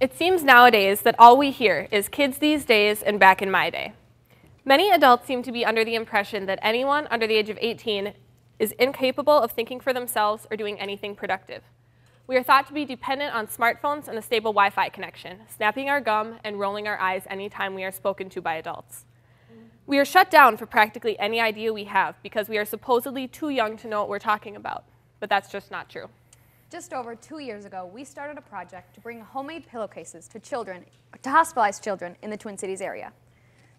It seems nowadays that all we hear is kids these days and back in my day. Many adults seem to be under the impression that anyone under the age of 18 is incapable of thinking for themselves or doing anything productive. We are thought to be dependent on smartphones and a stable Wi-Fi connection, snapping our gum and rolling our eyes anytime we are spoken to by adults. We are shut down for practically any idea we have because we are supposedly too young to know what we're talking about, but that's just not true. Just over 2 years ago, we started a project to bring homemade pillowcases to hospitalized children in the Twin Cities area.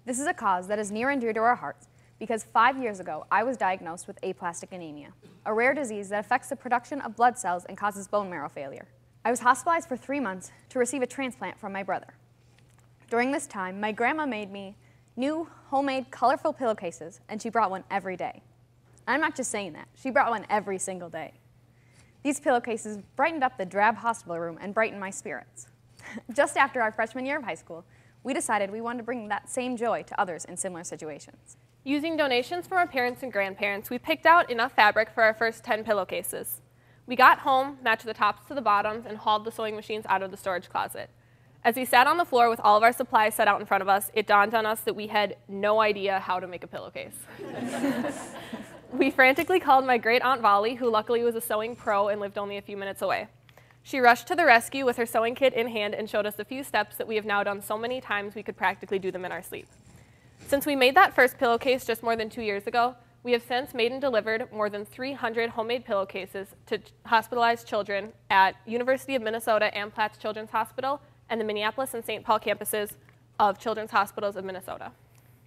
This is a cause that is near and dear to our hearts because 5 years ago, I was diagnosed with aplastic anemia, a rare disease that affects the production of blood cells and causes bone marrow failure. I was hospitalized for 3 months to receive a transplant from my brother. During this time, my grandma made me new homemade colorful pillowcases, and she brought one every day. I'm not just saying that. She brought one every single day. These pillowcases brightened up the drab hospital room and brightened my spirits. Just after our freshman year of high school, we decided we wanted to bring that same joy to others in similar situations. Using donations from our parents and grandparents, we picked out enough fabric for our first 10 pillowcases. We got home, matched the tops to the bottoms, and hauled the sewing machines out of the storage closet. As we sat on the floor with all of our supplies set out in front of us, it dawned on us that we had no idea how to make a pillowcase. We frantically called my great Aunt Volley, who luckily was a sewing pro and lived only a few minutes away. She rushed to the rescue with her sewing kit in hand and showed us a few steps that we have now done so many times we could practically do them in our sleep. Since we made that first pillowcase just more than 2 years ago, we have since made and delivered more than 300 homemade pillowcases to hospitalized children at University of Minnesota Amplatz Children's Hospital and the Minneapolis and St. Paul campuses of Children's Hospitals of Minnesota.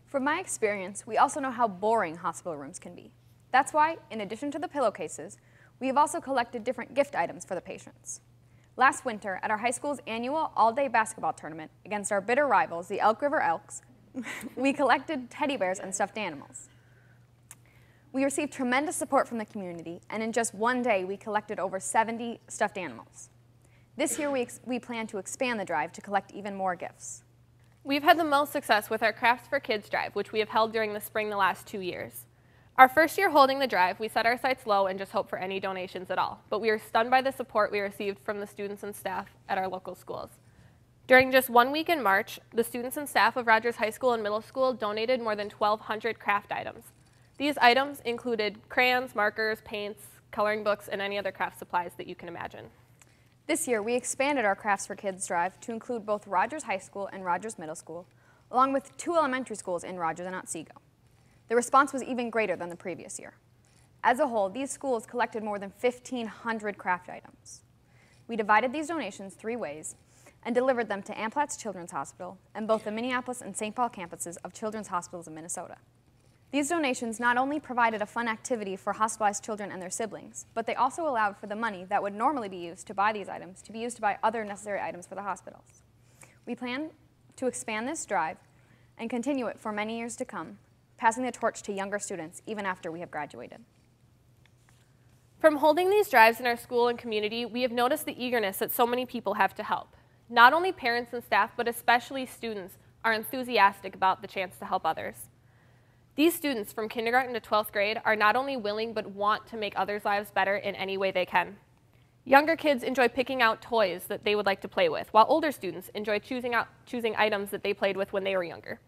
From my experience, we also know how boring hospital rooms can be. That's why, in addition to the pillowcases, we have also collected different gift items for the patients. Last winter, at our high school's annual all-day basketball tournament against our bitter rivals, the Elk River Elks, we collected teddy bears and stuffed animals. We received tremendous support from the community, and in just one day, we collected over 70 stuffed animals. This year, we plan to expand the drive to collect even more gifts. We've had the most success with our Crafts for Kids drive, which we have held during the spring the last 2 years. Our first year holding the drive, we set our sights low and just hoped for any donations at all, but we were stunned by the support we received from the students and staff at our local schools. During just 1 week in March, the students and staff of Rogers High School and Middle School donated more than 1,200 craft items. These items included crayons, markers, paints, coloring books, and any other craft supplies that you can imagine. This year, we expanded our Crafts for Kids drive to include both Rogers High School and Rogers Middle School, along with 2 elementary schools in Rogers and Otsego. The response was even greater than the previous year. As a whole, these schools collected more than 1,500 craft items. We divided these donations 3 ways and delivered them to Amplatz Children's Hospital and both the Minneapolis and St. Paul campuses of Children's Hospitals of Minnesota. These donations not only provided a fun activity for hospitalized children and their siblings, but they also allowed for the money that would normally be used to buy these items to be used to buy other necessary items for the hospitals. We plan to expand this drive and continue it for many years to come, passing the torch to younger students even after we have graduated. From holding these drives in our school and community, we have noticed the eagerness that so many people have to help. Not only parents and staff, but especially students are enthusiastic about the chance to help others. These students from kindergarten to 12th grade are not only willing but want to make others' lives better in any way they can. Younger kids enjoy picking out toys that they would like to play with, while older students enjoy choosing items that they played with when they were younger.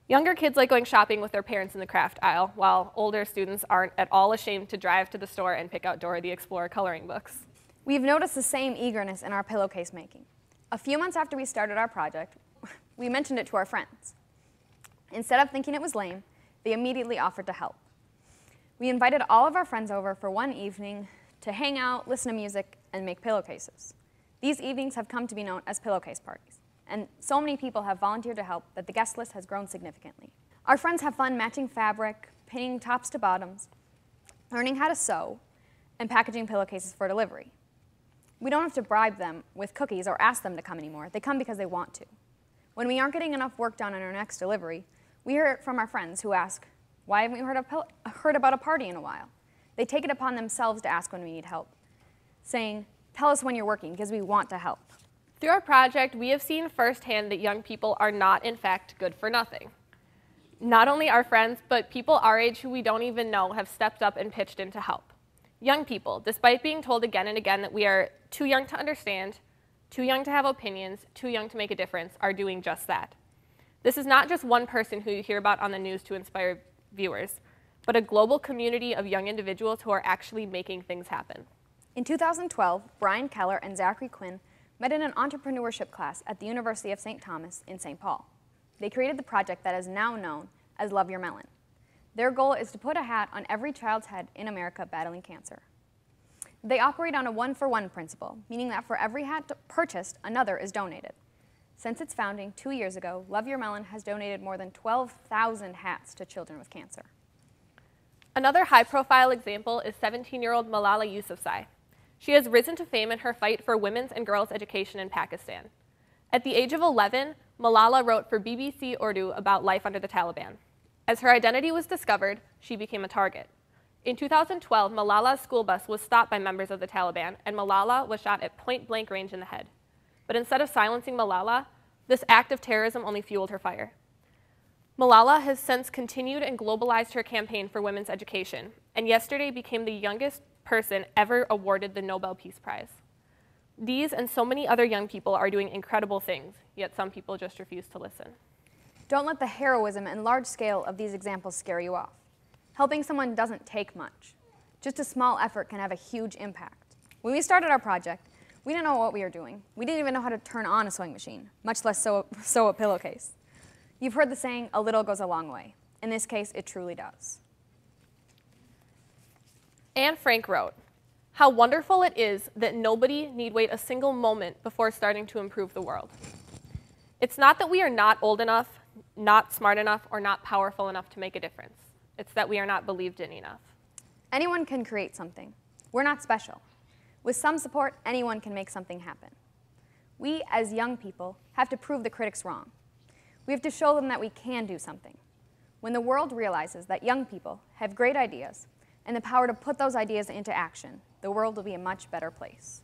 Younger kids like going shopping with their parents in the craft aisle, while older students aren't at all ashamed to drive to the store and pick out Dora the Explorer coloring books. We've noticed the same eagerness in our pillowcase making. A few months after we started our project, we mentioned it to our friends. Instead of thinking it was lame, they immediately offered to help. We invited all of our friends over for one evening to hang out, listen to music, and make pillowcases. These evenings have come to be known as pillowcase parties, and so many people have volunteered to help that the guest list has grown significantly. Our friends have fun matching fabric, pinning tops to bottoms, learning how to sew, and packaging pillowcases for delivery. We don't have to bribe them with cookies or ask them to come anymore. They come because they want to. When we aren't getting enough work done on our next delivery, we hear it from our friends who ask, "Why haven't we heard about a party in a while?" They take it upon themselves to ask when we need help, saying, "Tell us when you're working because we want to help." Through our project, we have seen firsthand that young people are not, in fact, good for nothing. Not only our friends, but people our age who we don't even know have stepped up and pitched in to help. Young people, despite being told again and again that we are too young to understand, too young to have opinions, too young to make a difference, are doing just that. This is not just one person who you hear about on the news to inspire viewers, but a global community of young individuals who are actually making things happen. In 2012, Brian Keller and Zachary Quinn met in an entrepreneurship class at the University of St. Thomas in St. Paul. They created the project that is now known as Love Your Melon. Their goal is to put a hat on every child's head in America battling cancer. They operate on a one-for-one principle, meaning that for every hat purchased, another is donated. Since its founding 2 years ago, Love Your Melon has donated more than 12,000 hats to children with cancer. Another high-profile example is 17-year-old Malala Yousafzai. She has risen to fame in her fight for women's and girls' education in Pakistan. At the age of 11, Malala wrote for BBC Urdu about life under the Taliban. As her identity was discovered, she became a target. In 2012, Malala's school bus was stopped by members of the Taliban, and Malala was shot at point-blank range in the head. But instead of silencing Malala, this act of terrorism only fueled her fire. Malala has since continued and globalized her campaign for women's education, and yesterday became the youngest person ever awarded the Nobel Peace Prize. These and so many other young people are doing incredible things, yet some people just refuse to listen. Don't let the heroism and large scale of these examples scare you off. Helping someone doesn't take much. Just a small effort can have a huge impact. When we started our project, we didn't know what we were doing. We didn't even know how to turn on a sewing machine, much less sew a pillowcase. You've heard the saying, a little goes a long way. In this case, it truly does. Anne Frank wrote, "How wonderful it is that nobody need wait a single moment before starting to improve the world." It's not that we are not old enough, not smart enough, or not powerful enough to make a difference. It's that we are not believed in enough. Anyone can create something. We're not special. With some support, anyone can make something happen. We, as young people, have to prove the critics wrong. We have to show them that we can do something. When the world realizes that young people have great ideas and the power to put those ideas into action, the world will be a much better place.